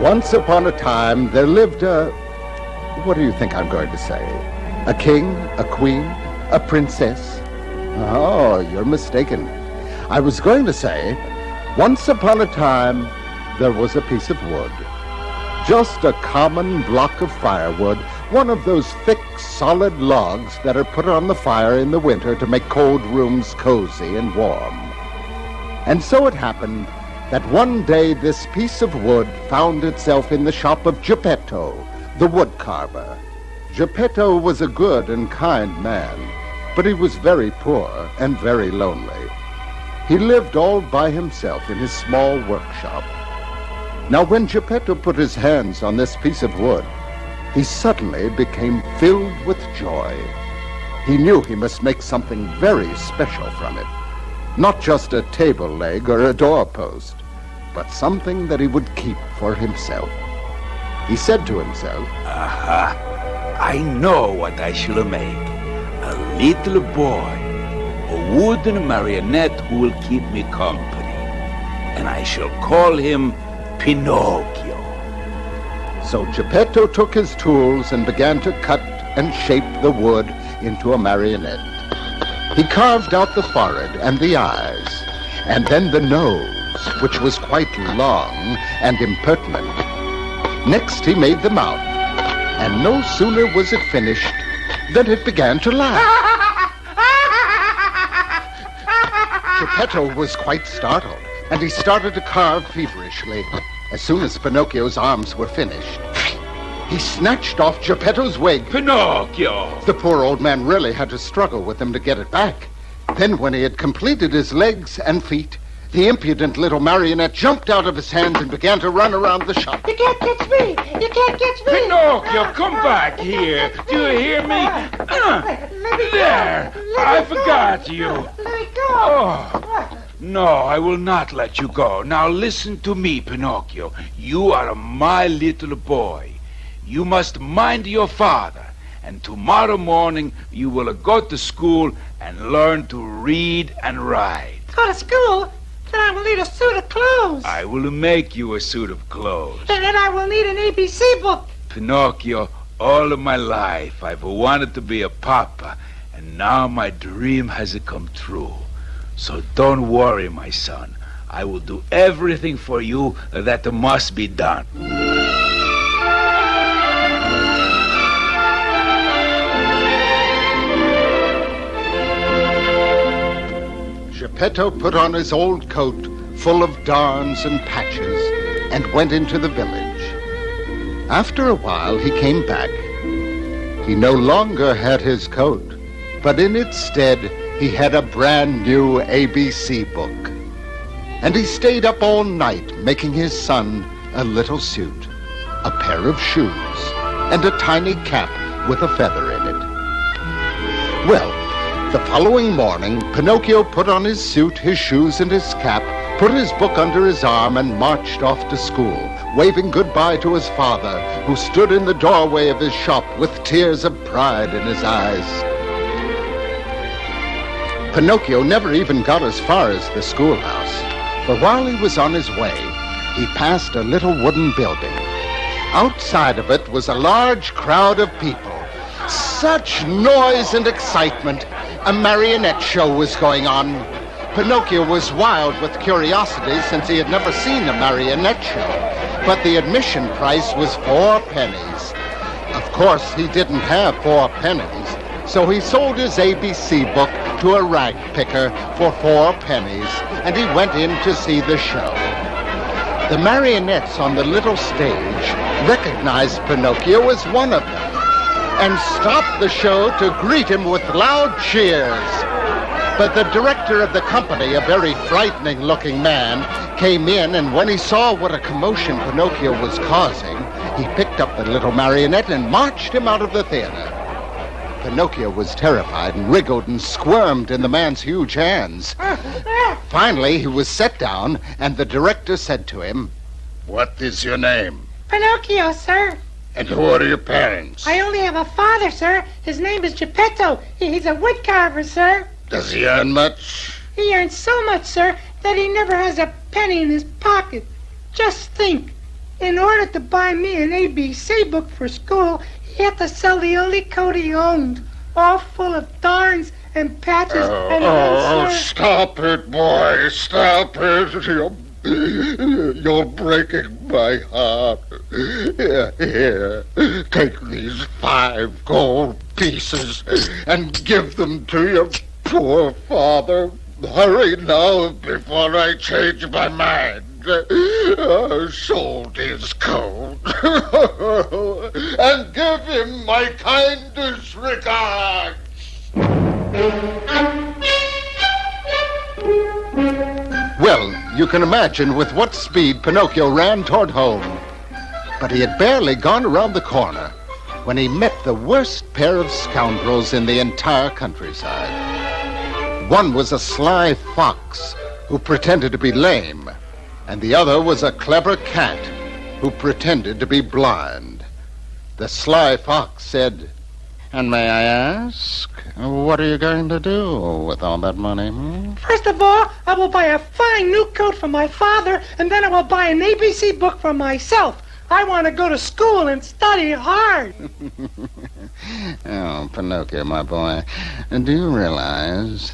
Once upon a time, there lived a... What do you think I'm going to say? A king, a queen, a princess? Oh, you're mistaken. I was going to say, once upon a time, there was a piece of wood. Just a common block of firewood, one of those thick, solid logs that are put on the fire in the winter to make cold rooms cozy and warm. And so it happened that one day this piece of wood found itself in the shop of Geppetto, the wood carver. Geppetto was a good and kind man, but he was very poor and very lonely. He lived all by himself in his small workshop. Now, when Geppetto put his hands on this piece of wood, he suddenly became filled with joy. He knew he must make something very special from it. Not just a table leg or a doorpost, but something that he would keep for himself. He said to himself, Aha! I know what I shall make. A little boy, a wooden marionette who will keep me company. And I shall call him Pinocchio. So Geppetto took his tools and began to cut and shape the wood into a marionette. He carved out the forehead and the eyes, and then the nose, which was quite long and impertinent. Next he made the mouth, and no sooner was it finished than it began to laugh. Geppetto was quite startled, and he started to carve feverishly. As soon as Pinocchio's arms were finished, he snatched off Geppetto's wig. Pinocchio! The poor old man really had to struggle with him to get it back. Then when he had completed his legs and feet, the impudent little marionette jumped out of his hands and began to run around the shop. You can't catch me! You can't catch me! Pinocchio, come back here! Do you hear me? There! I forgot you. Let me go! Oh. No, I will not let you go. Now listen to me, Pinocchio. You are my little boy. You must mind your father. And tomorrow morning you will go to school and learn to read and write. Go to school? Then I will need a suit of clothes. I will make you a suit of clothes. And then I will need an ABC book. Pinocchio, all of my life I've wanted to be a papa, and now my dream has come true. So don't worry, my son. I will do everything for you that must be done. Geppetto put on his old coat full of darns and patches and went into the village. After a while he came back. He no longer had his coat, but in its stead he had a brand new ABC book. And he stayed up all night making his son a little suit, a pair of shoes, and a tiny cap with a feather in it. Well, the following morning, Pinocchio put on his suit, his shoes, and his cap, put his book under his arm, and marched off to school, waving goodbye to his father, who stood in the doorway of his shop with tears of pride in his eyes. Pinocchio never even got as far as the schoolhouse, for while he was on his way, he passed a little wooden building. Outside of it was a large crowd of people. Such noise and excitement! A marionette show was going on. Pinocchio was wild with curiosity since he had never seen a marionette show, but the admission price was 4 pennies. Of course, he didn't have 4 pennies, so he sold his ABC book to a rag picker for 4 pennies, and he went in to see the show. The marionettes on the little stage recognized Pinocchio as one of them, and stopped the show to greet him with loud cheers. But the director of the company, a very frightening-looking man, came in, and when he saw what a commotion Pinocchio was causing, he picked up the little marionette and marched him out of the theater. Pinocchio was terrified and wriggled and squirmed in the man's huge hands. Finally, he was set down, and the director said to him, "What is your name? Pinocchio, sir. And who are your parents? I only have a father, sir. His name is Geppetto. He's a wood carver, sir. Does he earn much?" He earns so much, sir, that he never has a penny in his pocket. Just think. in order to buy me an ABC book for school, he had to sell the only coat he owned, all full of darns and patches and Stop it, boy. Stop it. You're breaking my heart. Here. Take these 5 gold pieces and give them to your poor father. Hurry now before I change my mind. Sold his coat. And give him my kindest regards. Well, you can imagine with what speed Pinocchio ran toward home. But he had barely gone around the corner when he met the worst pair of scoundrels in the entire countryside. One was a sly fox who pretended to be lame, and the other was a clever cat who pretended to be blind. The sly fox said, "And may I ask, what are you going to do with all that money?" First of all, I will buy a fine new coat for my father, and then I will buy an ABC book for myself. I want to go to school and study hard. Oh, Pinocchio, my boy, do you realize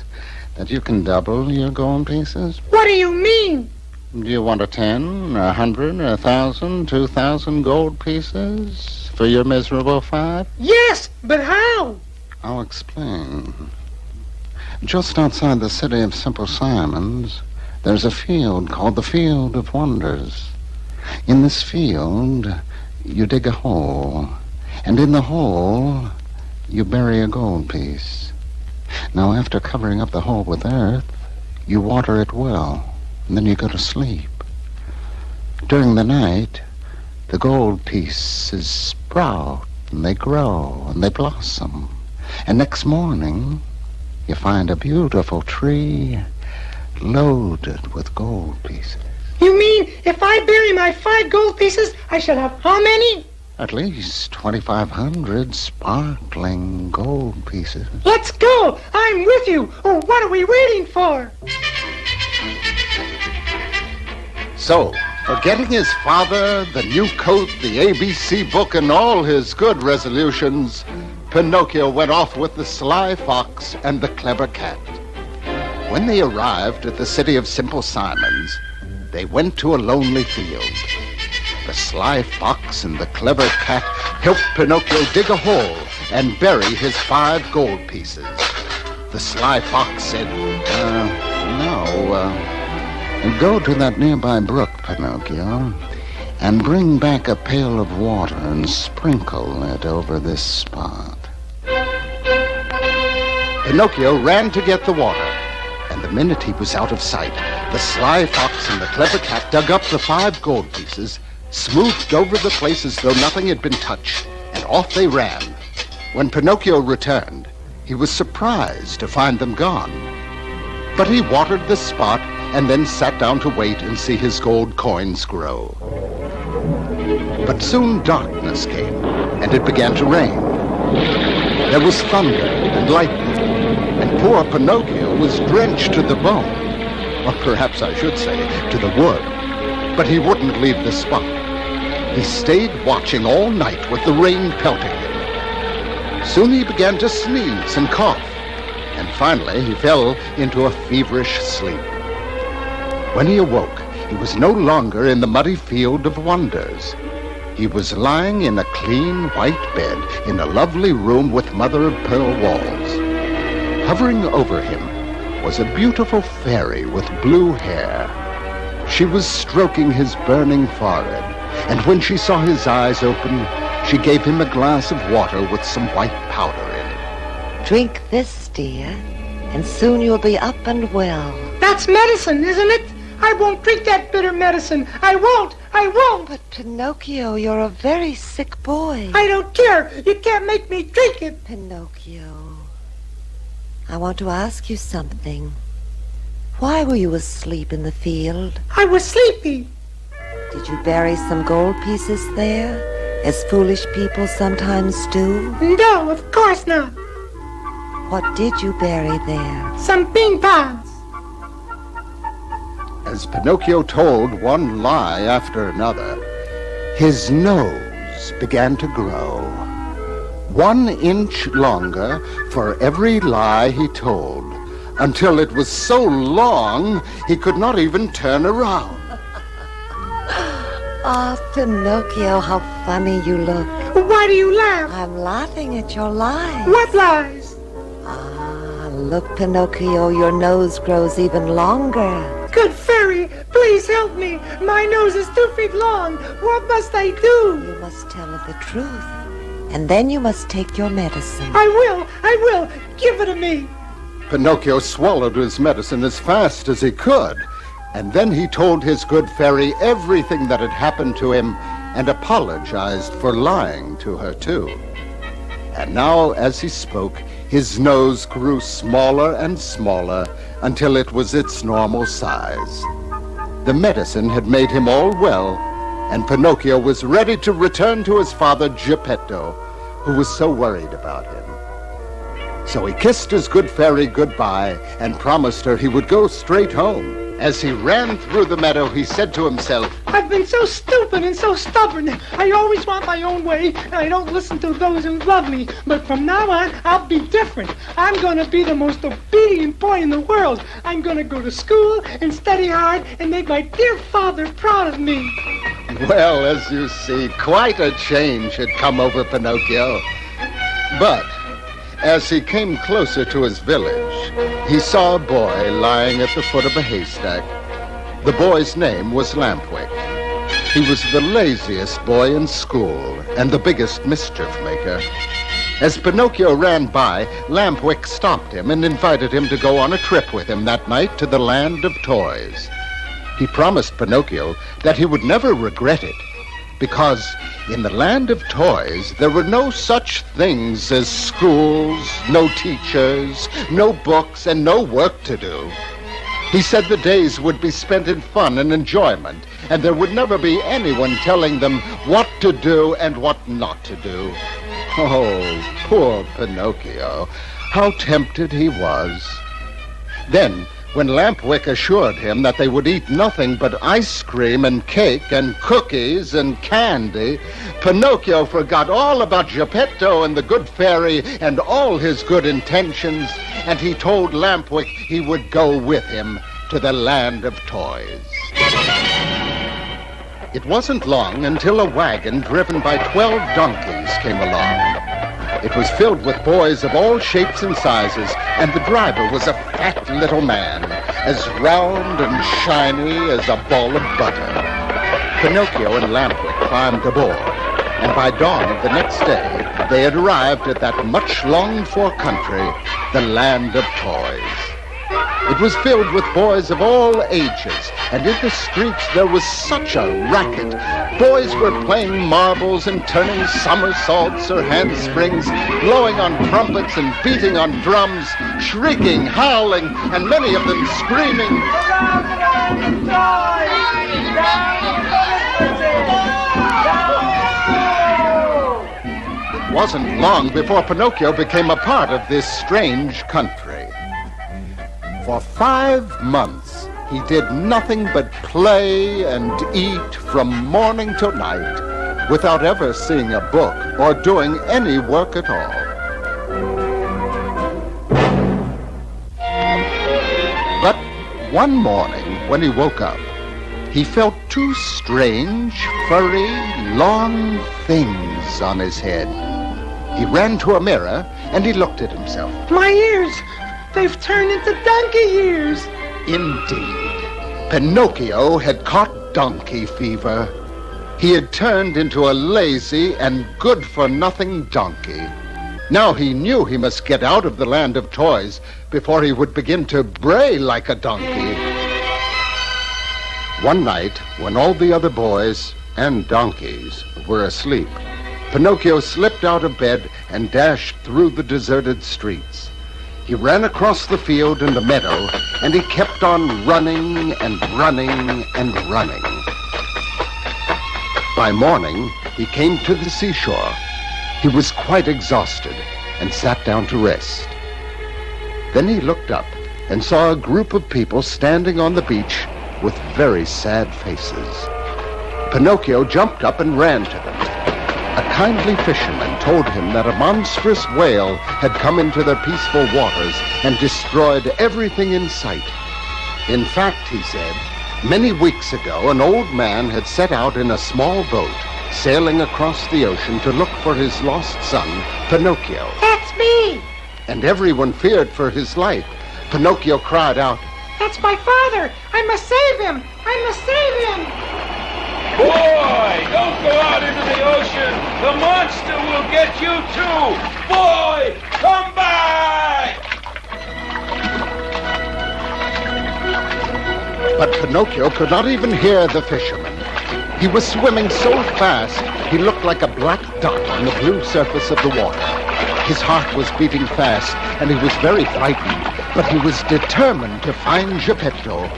that you can double your gold pieces? What do you mean? Do you want 10, 100, 1,000, 2,000 gold pieces for your miserable 5? Yes, but how? I'll explain. Just outside the city of Simple Simons, there's a field called the Field of Wonders. In this field, you dig a hole, and in the hole, you bury a gold piece. Now, after covering up the hole with earth, you water it well, and then you go to sleep. During the night, the gold pieces sprout, and they grow, and they blossom. And next morning, you find a beautiful tree loaded with gold pieces. You mean if I bury my 5 gold pieces, I shall have how many? At least 2,500 sparkling gold pieces. Let's go! I'm with you! Oh, what are we waiting for? So, forgetting his father, the new coat, the ABC book, and all his good resolutions, Pinocchio went off with the sly fox and the clever cat. When they arrived at the city of Simple Simons, they went to a lonely field. The sly fox and the clever cat helped Pinocchio dig a hole and bury his 5 gold pieces. The sly fox said, go to that nearby brook, Pinocchio, and bring back a pail of water and sprinkle it over this spot. Pinocchio ran to get the water, and the minute he was out of sight, the sly fox and the clever cat dug up the 5 gold pieces, smoothed over the place as though nothing had been touched, and off they ran. When Pinocchio returned, he was surprised to find them gone. But he watered the spot and then sat down to wait and see his gold coins grow. But soon darkness came, and it began to rain. There was thunder and lightning, and poor Pinocchio was drenched to the bone. Or perhaps I should say, to the wood. But he wouldn't leave the spot. He stayed watching all night with the rain pelting him. Soon he began to sneeze and cough, and finally he fell into a feverish sleep. When he awoke, he was no longer in the muddy field of wonders. He was lying in a clean white bed in a lovely room with mother-of-pearl walls. Hovering over him was a beautiful fairy with blue hair. She was stroking his burning forehead, and when she saw his eyes open, she gave him a glass of water with some white powder in it. Drink this, dear, and soon you'll be up and well. That's medicine, isn't it? I won't drink that bitter medicine. I won't. But Pinocchio, you're a very sick boy. I don't care. You can't make me drink it. Pinocchio, I want to ask you something. Why were you asleep in the field? I was sleepy. Did you bury some gold pieces there, as foolish people sometimes do? No, of course not. What did you bury there? Some ping pongs. As Pinocchio told one lie after another, His nose began to grow, 1 inch longer for every lie he told, until it was so long he could not even turn around. Oh, Pinocchio, how funny you look. Why do you laugh? I'm laughing at your lies. What lies? Ah, look, Pinocchio, your nose grows even longer. Good fairy, please help me. My nose is 2 feet long. What must I do? You must tell her the truth, and then you must take your medicine. I will. Give it to me. Pinocchio swallowed his medicine as fast as he could, and then he told his good fairy everything that had happened to him and apologized for lying to her, too. And now, as he spoke, his nose grew smaller and smaller until it was its normal size. The medicine had made him all well, and Pinocchio was ready to return to his father, Geppetto, who was so worried about him. So he kissed his good fairy goodbye and promised her he would go straight home. As he ran through the meadow, he said to himself, I've been so stupid and so stubborn. I always want my own way, and I don't listen to those who love me. But from now on, I'll be different. I'm going to be the most obedient boy in the world. I'm going to go to school and study hard and make my dear father proud of me. Well, as you see, quite a change had come over Pinocchio. But as he came closer to his village, he saw a boy lying at the foot of a haystack. The boy's name was Lampwick. He was the laziest boy in school and the biggest mischief maker. As Pinocchio ran by, Lampwick stopped him and invited him to go on a trip with him that night to the land of toys. He promised Pinocchio that he would never regret it, because in the land of toys, there were no such things as schools, no teachers, no books, and no work to do. He said the days would be spent in fun and enjoyment, and there would never be anyone telling them what to do and what not to do. Oh, poor Pinocchio, how tempted he was. Then, when Lampwick assured him that they would eat nothing but ice cream and cake and cookies and candy, Pinocchio forgot all about Geppetto and the good fairy and all his good intentions, and he told Lampwick he would go with him to the land of toys. It wasn't long until a wagon driven by 12 donkeys came along. It was filled with boys of all shapes and sizes, and the driver was a fat little man, as round and shiny as a ball of butter. Pinocchio and Lampwick climbed aboard, and by dawn of the next day, they had arrived at that much-longed-for country, the land of toys. It was filled with boys of all ages, and in the streets there was such a racket. Boys were playing marbles and turning somersaults or handsprings, blowing on trumpets and beating on drums, shrieking, howling, and many of them screaming, It wasn't long before Pinocchio became a part of this strange country. For 5 months, he did nothing but play and eat from morning till night, without ever seeing a book or doing any work at all. But one morning, when he woke up, he felt 2 strange, furry, long things on his head. He ran to a mirror and he looked at himself. My ears! They've turned into donkey ears. Indeed, Pinocchio had caught donkey fever. He had turned into a lazy and good-for-nothing donkey. Now he knew he must get out of the land of toys before he would begin to bray like a donkey. One night, when all the other boys and donkeys were asleep, Pinocchio slipped out of bed and dashed through the deserted streets. He ran across the field and the meadow, and he kept on running and running and running. By morning, he came to the seashore. He was quite exhausted and sat down to rest. Then he looked up and saw a group of people standing on the beach with very sad faces. Pinocchio jumped up and ran to them. A kindly fisherman told him that a monstrous whale had come into their peaceful waters and destroyed everything in sight. In fact, he said, many weeks ago, an old man had set out in a small boat, sailing across the ocean to look for his lost son, Pinocchio. That's me! And everyone feared for his life. Pinocchio cried out, That's my father! I must save him! I must save him! Boy, don't go out into the ocean. The monster will get you too. Boy, come back! But Pinocchio could not even hear the fisherman. He was swimming so fast, he looked like a black dot on the blue surface of the water. His heart was beating fast, and he was very frightened, but he was determined to find Geppetto.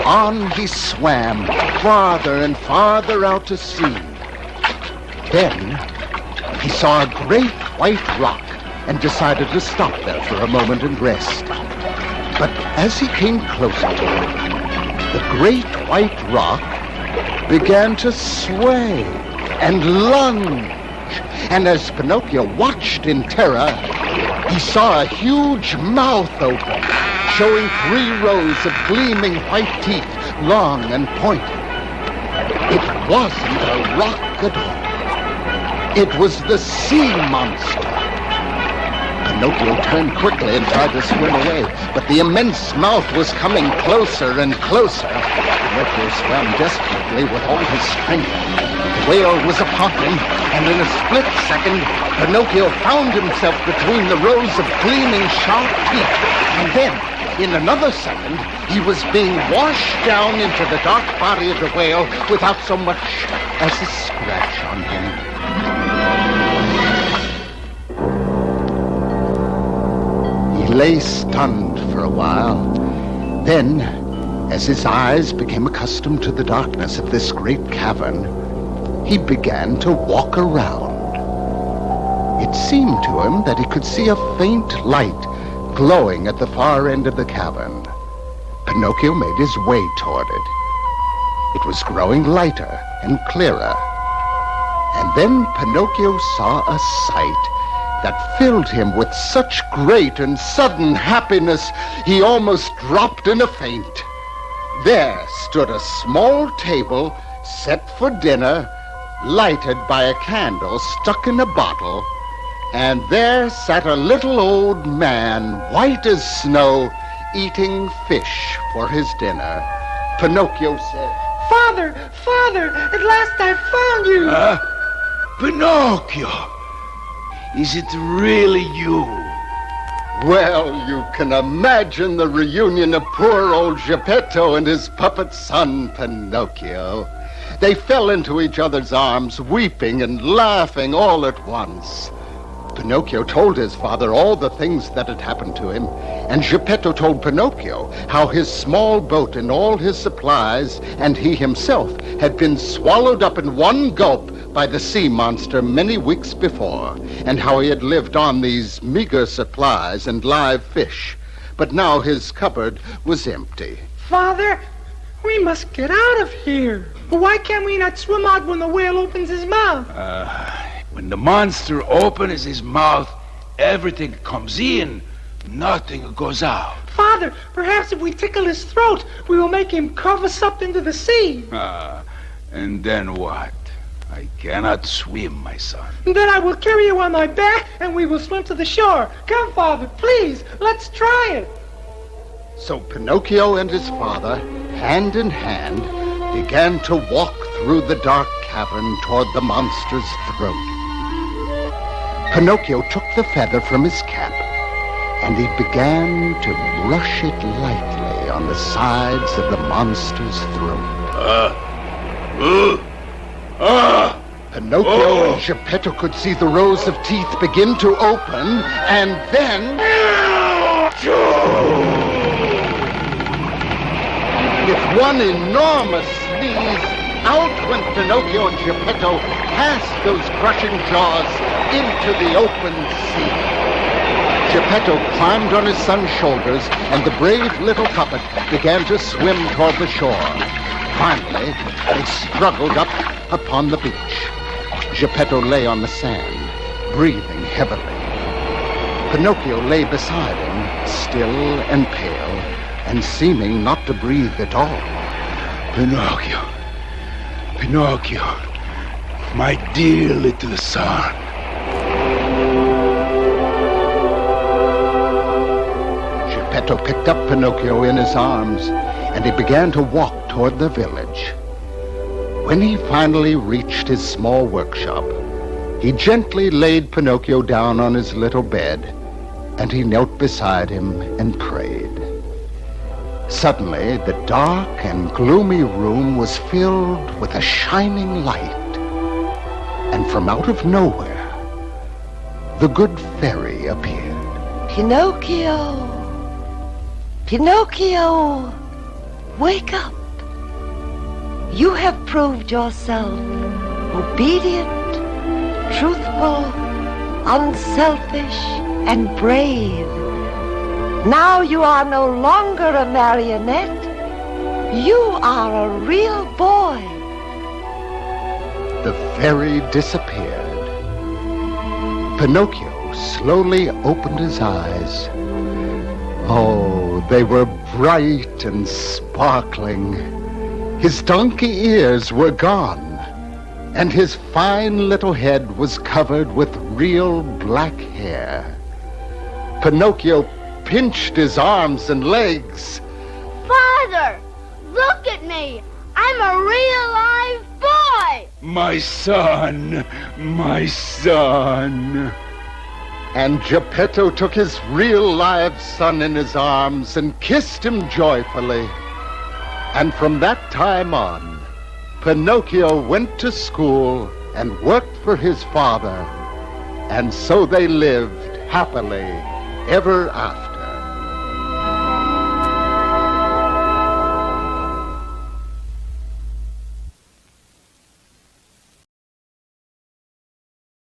On he swam, farther and farther out to sea. Then he saw a great white rock and decided to stop there for a moment and rest. But as he came closer to it, the great white rock began to sway and lunge. And as Pinocchio watched in terror, he saw a huge mouth open, showing 3 rows of gleaming white teeth, long and pointed. It wasn't a rock at all. It was the sea monster. Pinocchio turned quickly and tried to swim away, but the immense mouth was coming closer and closer. Pinocchio swam desperately with all his strength. The whale was upon him, and in a split second, Pinocchio found himself between the rows of gleaming sharp teeth. And then, in another second, he was being washed down into the dark body of the whale without so much as a scratch on him. He lay stunned for a while. Then, as his eyes became accustomed to the darkness of this great cavern, he began to walk around. It seemed to him that he could see a faint light glowing at the far end of the cavern. Pinocchio made his way toward it. It was growing lighter and clearer. And then Pinocchio saw a sight that filled him with such great and sudden happiness, he almost dropped in a faint. There stood a small table set for dinner, lighted by a candle stuck in a bottle, and there sat a little old man, white as snow, eating fish for his dinner. Pinocchio said, Father! Father! At last I've found you! Pinocchio! Is it really you? Well, you can imagine the reunion of poor old Geppetto and his puppet son, Pinocchio. They fell into each other's arms, weeping and laughing all at once. Pinocchio told his father all the things that had happened to him, and Geppetto told Pinocchio how his small boat and all his supplies and he himself had been swallowed up in one gulp by the sea monster many weeks before, and how he had lived on these meager supplies and live fish. But now his cupboard was empty. Father, we must get out of here. Why can't we not swim out when the whale opens his mouth? When the monster opens his mouth, everything comes in, nothing goes out. Father, perhaps if we tickle his throat, we will make him cover us up into the sea. And then what? I cannot swim, my son. And then I will carry you on my back, and we will swim to the shore. Come, Father, please, let's try it. So Pinocchio and his father, hand in hand, began to walk through the dark cavern toward the monster's throat. Pinocchio took the feather from his cap, and he began to brush it lightly on the sides of the monster's throat. Pinocchio and Geppetto could see the rows of teeth begin to open, and then... With one enormous sneeze, out went Pinocchio and Geppetto past those crushing jaws into the open sea. Geppetto climbed on his son's shoulders, and the brave little puppet began to swim toward the shore. Finally, they struggled up upon the beach. Geppetto lay on the sand, breathing heavily. Pinocchio lay beside him, still and pale, and seeming not to breathe at all. Pinocchio, Pinocchio, my dear little son. Geppetto picked up Pinocchio in his arms, and he began to walk toward the village. When he finally reached his small workshop, he gently laid Pinocchio down on his little bed, and he knelt beside him and prayed. Suddenly, the dark and gloomy room was filled with a shining light, and from out of nowhere, the good fairy appeared. Pinocchio! Pinocchio! Wake up! You have proved yourself obedient, truthful, unselfish, and brave. Now you are no longer a marionette. You are a real boy. The fairy disappeared. Pinocchio slowly opened his eyes. Oh, they were bright and sparkling. His donkey ears were gone, and his fine little head was covered with real black hair. Pinocchio pinched his arms and legs. Father, look at me. I'm a real live boy. My son, my son. And Geppetto took his real live son in his arms and kissed him joyfully. And from that time on, Pinocchio went to school and worked for his father. And so they lived happily ever after.